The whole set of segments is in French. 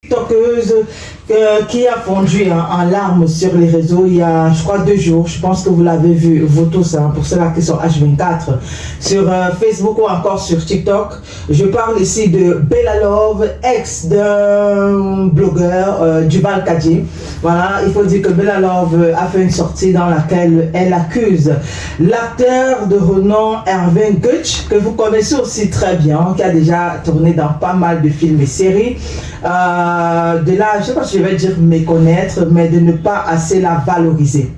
TikTokeuse qui a fondu en larmes sur les réseaux il y a, je crois, 2 jours. Je pense que vous l'avez vu, vous tous, hein, pour ceux-là qui sont H24, sur Facebook ou encore sur TikTok. Je parle ici de Bella Love, ex d'un blogueur, Duval Kadji. Voilà, il faut dire que Bella Love a fait une sortie dans laquelle elle accuse l'acteur de renom Hervé Gutch, que vous connaissez aussi très bien, qui a déjà tourné dans pas mal de films et séries. De là, je ne sais pas si je vais dire méconnaître, mais de ne pas assez la valoriser.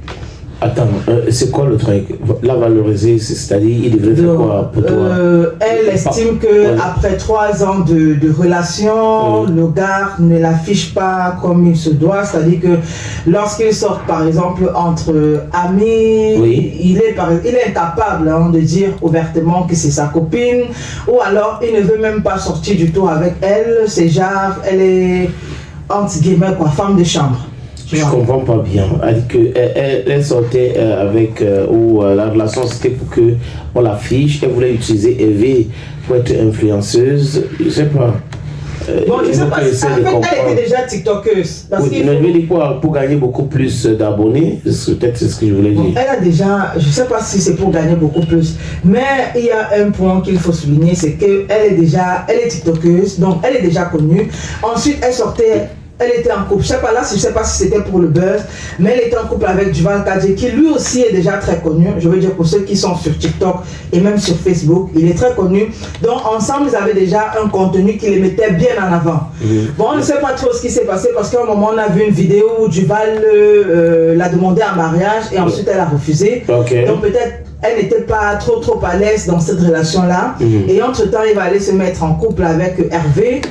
Attends, c'est quoi le truc? La valoriser, c'est-à-dire, il devrait faire quoi pour toi? Elle estime que après 3 ans de relation, le gars ne l'affiche pas comme il se doit, c'est-à-dire que lorsqu'ils sortent par exemple entre amis, il est incapable de dire ouvertement que c'est sa copine, ou alors il ne veut même pas sortir du tout avec elle, c'est genre, elle est entre guillemets quoi, femme de chambre. Je comprends pas bien. Elle dit qu'elle sortait avec, ou la relation c'était pour qu'on l'affiche. Elle voulait utiliser Eve pour être influenceuse. Je sais pas. Bon, je sais pas. En fait, elle était déjà TikTokeuse. Parce je veux dire quoi, pour gagner beaucoup plus d'abonnés. Peut-être c'est ce que je voulais dire. Elle a déjà, je sais pas si c'est pour gagner beaucoup plus. Mais il y a un point qu'il faut souligner, c'est qu'elle est TikTokeuse. Donc elle est déjà connue. Ensuite, elle était en couple, je sais pas si c'était pour le buzz, mais elle était en couple avec Duval Kadji, qui lui aussi est déjà très connu. Je veux dire, pour ceux qui sont sur TikTok et même sur Facebook, il est très connu. Donc ensemble, ils avaient déjà un contenu qui les mettait bien en avant. Bon, on ne sait pas trop ce qui s'est passé parce qu'à un moment, on a vu une vidéo où Duval l'a demandé en mariage et ensuite elle a refusé. Donc peut-être elle n'était pas trop à l'aise dans cette relation-là. Et entre-temps, il va aller se mettre en couple avec Hervé.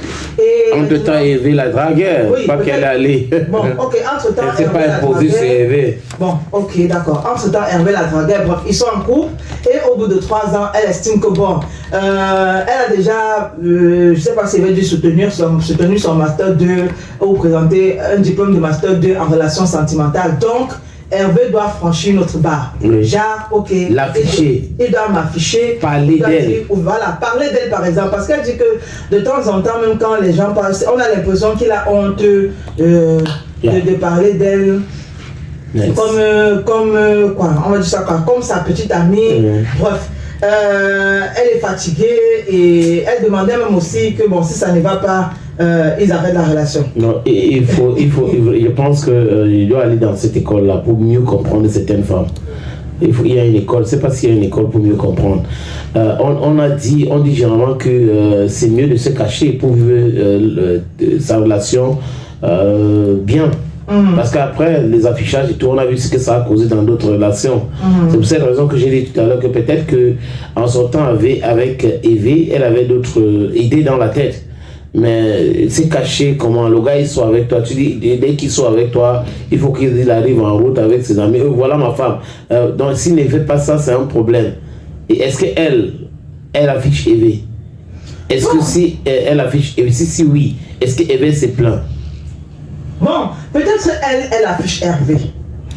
Entre-temps, Hervé la draguait, pas qu'elle allait. Bon, ok, entre-temps, elle ne s'est pas imposée sur Hervé. Bon, ok, d'accord. Entre-temps, Hervé la draguait. Bref, ils sont en couple. Et au bout de 3 ans, elle estime que bon, elle a déjà, je ne sais pas si elle veut dire soutenir son Master 2 ou présenter un diplôme de Master 2 en relations sentimentales. Donc, Hervé doit franchir notre barre. Genre, ok. L'afficher. Il doit m'afficher. Parler d'elle. Voilà, parler d'elle par exemple. Parce qu'elle dit que de temps en temps, même quand les gens parlent, on a l'impression qu'il a honte de parler d'elle. Comme quoi, on va dire ça quoi, comme sa petite amie. Bref. Elle est fatiguée et elle demandait même aussi que bon, si ça ne va pas, ils arrêtent la relation. Non, je pense qu'il doit aller dans cette école-là pour mieux comprendre certaines femmes. Il y a une école, je ne sais pas s'il y a une école pour mieux comprendre. On dit généralement que c'est mieux de se cacher pour vivre sa relation bien. Parce qu'après les affichages et tout, on a vu ce que ça a causé dans d'autres relations. C'est pour cette raison que j'ai dit tout à l'heure que peut-être qu'en sortant avec Eve, elle avait d'autres idées dans la tête. Mais c'est caché comment le gars il soit avec toi. Tu dis, dès qu'il soit avec toi, il faut qu'il arrive en route avec ses amis. Voilà ma femme. Donc s'il ne fait pas ça, c'est un problème. Et est-ce qu'elle affiche Eve? Est-ce que si elle affiche Eve, si oui, est-ce que Eve se plaint? Bon, peut-être elle affiche Hervé.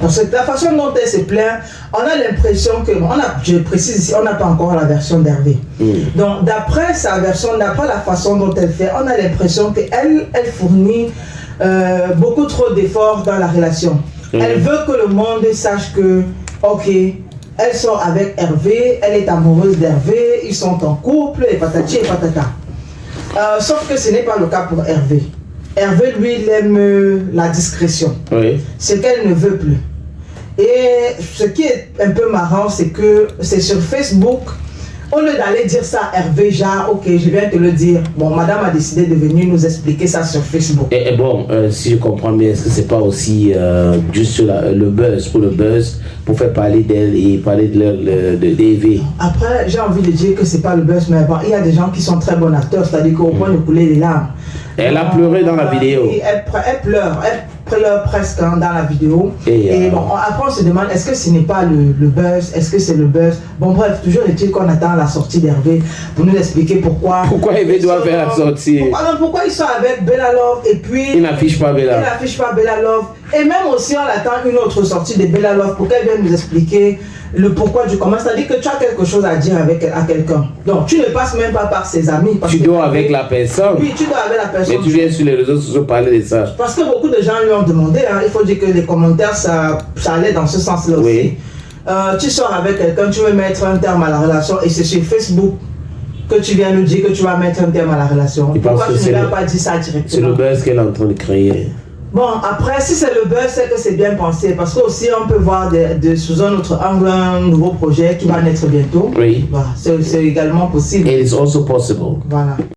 Parce que la façon dont elle se plaint, on a l'impression que, je précise ici, on n'a pas encore la version d'Hervé. Donc d'après sa version, d'après la façon dont elle fait, on a l'impression qu'elle fournit beaucoup trop d'efforts dans la relation. Elle veut que le monde sache que, ok, elle sort avec Hervé, elle est amoureuse d'Hervé, ils sont en couple, et patati et patata. Sauf que ce n'est pas le cas pour Hervé. Hervé, lui, il aime la discrétion. Ce qu'elle ne veut plus. Et ce qui est un peu marrant, c'est que c'est sur Facebook, au lieu d'aller dire ça à Hervé, genre, ok, je viens te le dire. Bon, madame a décidé de venir nous expliquer ça sur Facebook. Et bon, si je comprends bien, est-ce que c'est pas aussi juste le buzz, pour faire parler d'elle et parler d'Eve? Après, j'ai envie de dire que c'est pas le buzz, mais bon, il y a des gens qui sont très bons acteurs, c'est-à-dire qu'au point de couler les larmes. Elle a pleuré dans la vidéo. Elle pleure presque dans la vidéo. Et bon, après on se demande, est-ce que ce n'est pas le buzz? Est-ce que c'est le buzz? Bon bref, toujours est-il qu'on attend la sortie d'Hervé pour nous expliquer pourquoi. Pourquoi Hervé doit faire la sortie? Pourquoi ils sont avec Bella Love et puis... Il n'affiche pas Bella. Il n'affiche pas Bella Love. Et même aussi on attend une autre sortie de Bella Love pour qu'elle vienne nous expliquer le pourquoi du comment. C'est-à-dire que tu as quelque chose à dire à quelqu'un. Donc, tu ne passes même pas par ses amis. Tu dois avec la personne. Oui, tu dois avec la personne. Mais tu viens sur les réseaux sociaux parler de ça. Parce que beaucoup de gens lui ont demandé, hein, il faut dire que les commentaires, ça allait dans ce sens-là aussi. Oui. Tu sors avec quelqu'un, tu veux mettre un terme à la relation et c'est sur Facebook que tu viens nous dire que tu vas mettre un terme à la relation. Pourquoi tu ne lui as pas dit ça directement? C'est le buzz qu'elle est en train de créer. Bon, après, si c'est le buzz, c'est que c'est bien pensé. Parce qu'aussi, on peut voir sous un autre angle un nouveau projet qui va naître bientôt. Oui. Voilà, c'est également possible. It is also possible. Voilà.